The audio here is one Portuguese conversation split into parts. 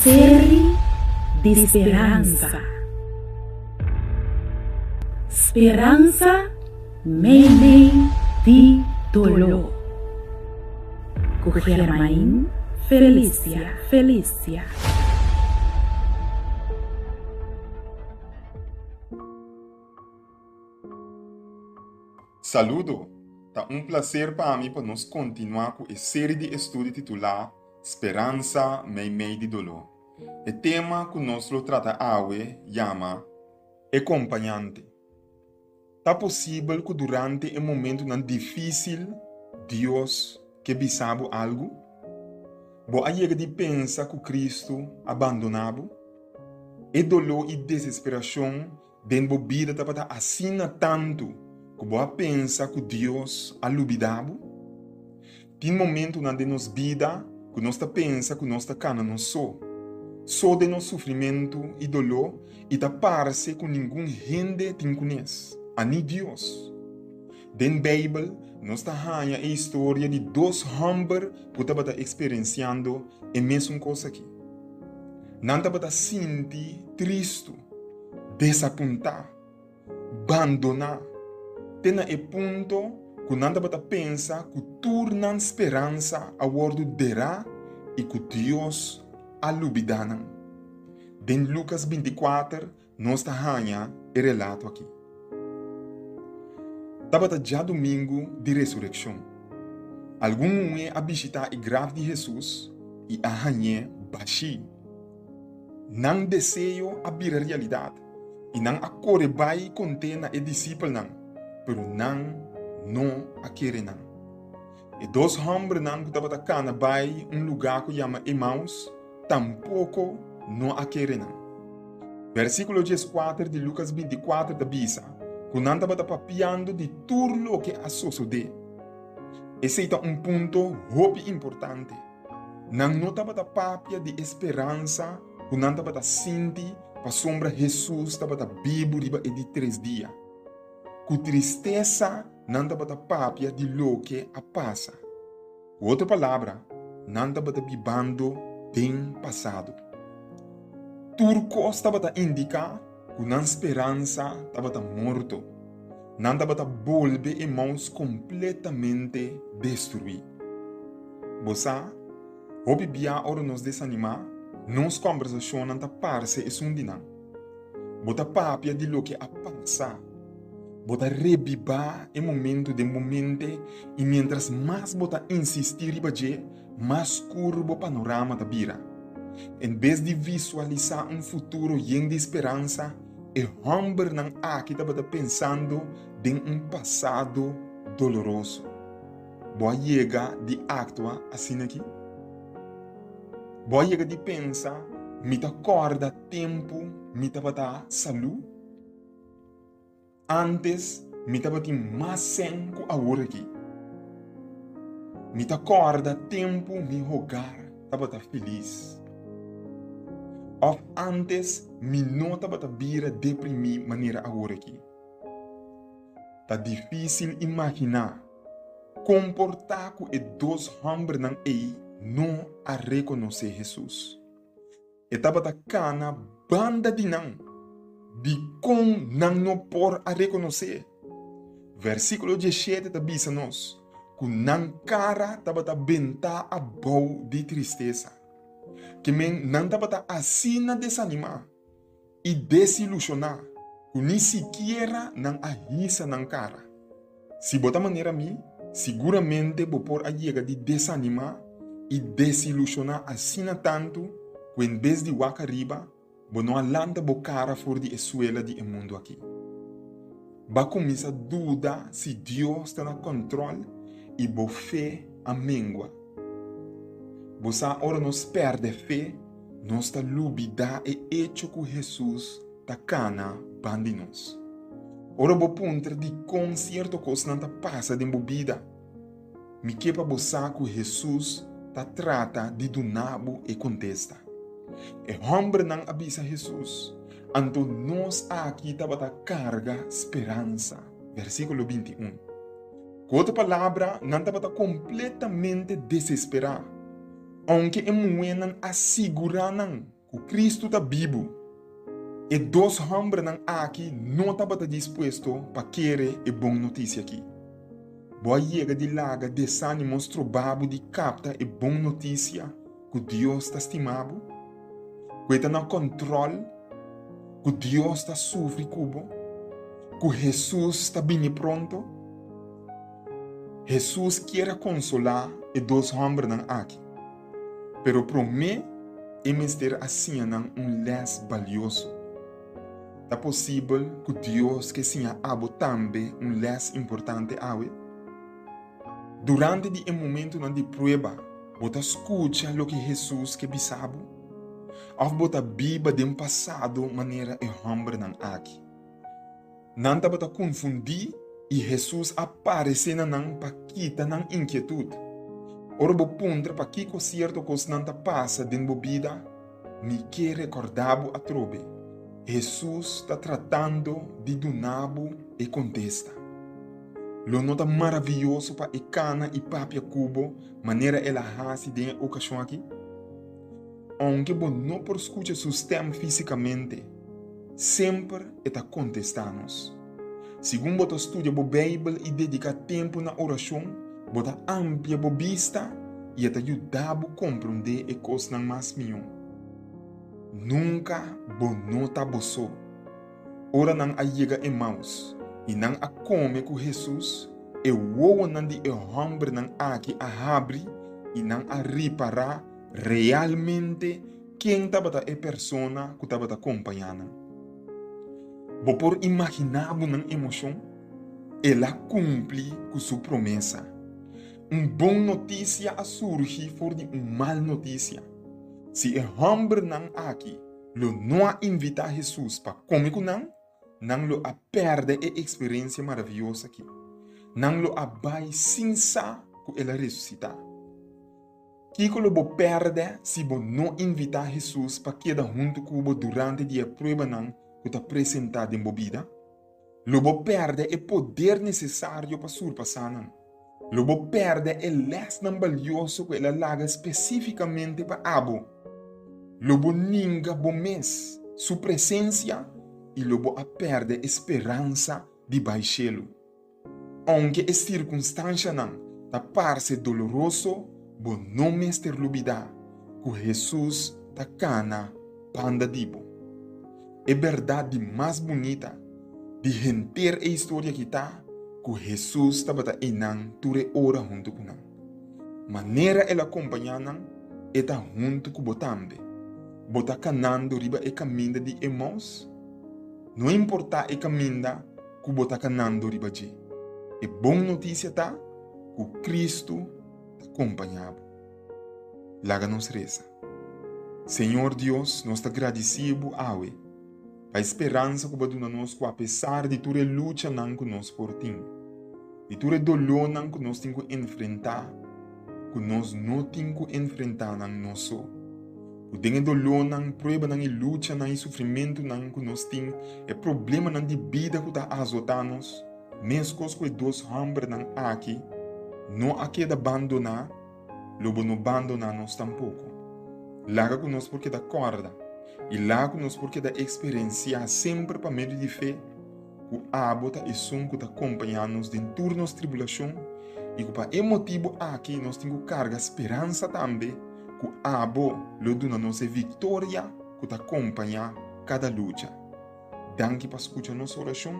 série de esperança. Esperança, meio de dolor. Com Germain Felícia. Saludo! Tá um prazer para mim para nós continuar com a série de estudos titular Esperança, meio de dolor. O tema que nós trata hoje chama acompanhante. Tá possível que durante um momento difícil, Deus que sabe algo? Bo aí de pensa que Cristo abandonado? E dolor e desesperação dentro da vida tá assina tanto que boa pensa que Deus alubidabo? Tem momento na de nos vida que nós tá pensa que nós tá cana não só de nosso sofrimento e dolor e tá parece que ninguém gente tem conhece, ani Deus. Den Bíblia nós tá hanha a história de dois homens que tá experienciando a mesma coisa aqui. Não tá sentir triste, desapontar, abandonar. Tena e ponto que não dá pensa que torna esperança a word derá e que Deus alubidana. Den Lucas 24, nós está hanha e relato aqui. Tabata já domingo de ressurreição. Algum é a visitar a grave de Jesus e a hanha baixi. Não desejo a vir a realidade e não a corre vai contena e discípulo não. Pero não a querer não. E dois homens não que estavam cana vai lugar que chama Emmaus, tampouco não a querer não. Versículo 14 de Lucas 24 da Bisa, que não estava papiando de tudo que a suceder. Esse é ponto muito importante. Não estava papia de esperança, que não estava sentir para sombra Jesus estava vivo e de 3 dias. Com tristeza não dá para papia de lo que a passa. Com outra palavra, não dá para vivendo bem passado. Turco estava a indicar que não esperança estava morto. Não dá para volver irmãos completamente destruídos. Você, ao bibia ora nos desanimar, nos conversação não parece é sundinã. Bota papia de lo que a passa. Bota revivar o momento e mientras mais bota insistir mais curvo o panorama da vida. Em vez de visualizar futuro cheio de esperança, o homem não aqui estava pensando em passado doloroso. Boa chega de actuar assim aqui. Boa chega de pensar, me acorda tempo, me dar saúde. Antes, me estava mais sem que agora aqui. Me acorda tempo, me rogar, estava feliz. Ou antes, me não estava vir deprimir maneira agora aqui. Tá difícil imaginar comportar com os dois homens não a reconhecer Jesus. E estava cana banda de não. De com não por a reconhecer. Versículo 17 da bisa nós, que não cara estava bentar a boa de tristeza, que men não estava assina desanimar e desilusionar, que nem sequer não a risa não cara. Se botar maneira mim, seguramente vou por a chega de desanimar e desilusionar assina tanto, que em vez de waka riba, não alanda bo cara for de essuela de mundo aqui. Ba começa a dúvida se Deus está no controle e bo fé a mengua. Você ora nos perde fé, nós está lubida e hecho que Jesus está cana bandinos. Ora bo punter de com certo coisa não passa de bebida. Me quepa você que Jesus está trata de donabo e contesta. E homem não avisa Jesus. Então nós aqui estava a carga esperança. Versículo 21. Com outra palavra, não estava completamente desesperado. Aunque emuenan aseguranan que Cristo está vivo, e dos hombres nan aqui não estava disposto para querer a boa notícia aqui. Boa chega de laga desânimos trobabu de capta a boa notícia que Deus está estimado, que está no controle, que Deus está sofrendo cubo, que Jesus está bem pronto. Jesus quer consolar e dos homens nan aqui, pero para mim é mestre assim less valioso. É possível que Deus que sinha abo também less importante awe. Durante o momento de prova, você escuta o que Jesus que bisabo, ou você biba de passado maneira e homem nan aqui. Não você confundir e Jesus aparece nan para quitar nan inquietude. Ora bo pondra para que certo coisa não passa dentro da vida, me quer recordar a trobe. Jesus está tratando de donabo e contesta. Lo nota maravilhoso para e cana e papia cubo, maneira ela hasi de ocasião aqui. Aunque você não por escutar seu sistema fisicamente, sempre está contestando. Segundo você estuda a Bíblia e dedica tempo na oração, você amplia a vista e te ajuda a compreender e coisas mais melhor. Nunca você não está só. Ora não chega em mãos e não a come com Jesus, e o não de homem não aqui a abrir e não a reparar realmente quem estava a pessoa que estava acompanhando. Você pode imaginar uma emoção, ela cumpre com sua promessa. Uma boa notícia a surgir for de uma mal notícia. Se o homem não aqui, não invita Jesus para comer com não lo a perde a experiência maravilhosa aqui. Não lo a vai sem sa que ela ressuscitar. Kiko lo bo perde se bo não invitar Jesus para quedar junto com bo durante a dia prova não que está apresentado em bebida. Lo bo perde o poder necessário para surpassar não. Lo bo perde o les não valioso que ela laga especificamente para abo. Lo bo ninga bo mes sua presença e lo bo a perde esperança de baixelo. Aunque a circunstância não tá parece doloroso, bo não mestre lubida que Jesus tá cana panda dibo. É verdade mais bonita de renter a história que tá que Jesus estava inang ture ora junto com nang. Maneira ela acompanhar nang eta junto com botambe. Bota canando riba e caminho de Emaús. Não importa e caminho que bota canando riba de. E boa notícia tá que Cristo te acompanhava. Laga nos reza. Senhor Deus, nós te agradecemos awe. A esperança que você nos dá, apesar de toda a luta que nós portamos, de toda a dolor que nós temos que enfrentar, que nós não temos que enfrentar nós só. O dengue dolor, prova, luta, sofrimento que nós temos, é problema de vida que está azotando-nos, mesmo que dois homens aqui, não aqui abandonar, logo não abandonar-nos tampouco. Laga conosco porque da corda. E lá conosco porque da experiência sempre para meio de fé, o abota e som que acompanha-nos em turnos de tribulação e que para motivo aqui nós temos carga esperança também que o abo lo dona nossa vitória que acompanha cada luta. Danke para escutar nossa oração,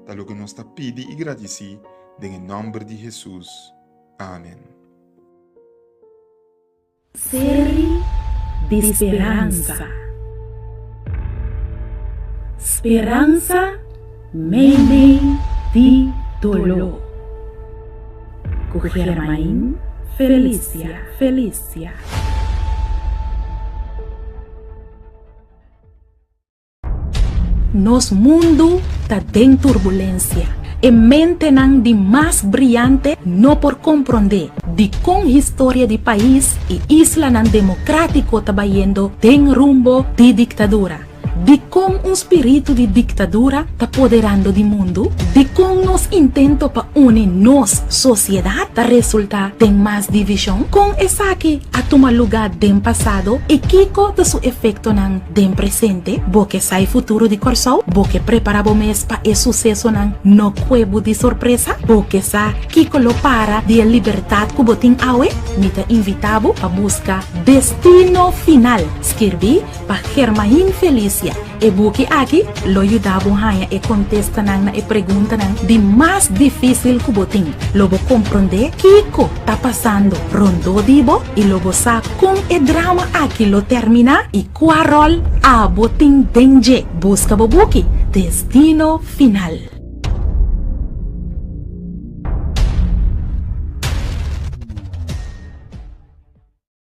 tal que nós pedi e agradeci em nome de Jesus. Amém. Série de esperança. Esperança, menem, de dolor. Cujermain, Felícia. Nosso mundo está em turbulência. E mente não de mais brilhante não por compreender de com história de país e isla não democrático está indo tem rumbo de ditadura. De com con un espíritu de dictadura está apoderando del mundo, de con nos intento para unir nos sociedad, ta resulta de más división, con esa que a tomar lugar del pasado y kiko de su efecto nan del presente, porque sai futuro de corso, porque preparabo mes para el suceso nan no cuevo de sorpresa, porque sa kiko lo para de libertad cubotín awe, ni te invitabo a buscar destino final. Escrevi para Germain Felicia. E buki aqui lo ayudabo haya e contesta nang na e pregunta nang di más difícil cubotín. Lobo comprende kiko tá passando rondo dibo y lobo sa con e drama aqui lo termina y cuarol a botín denje busca bobuki destino final.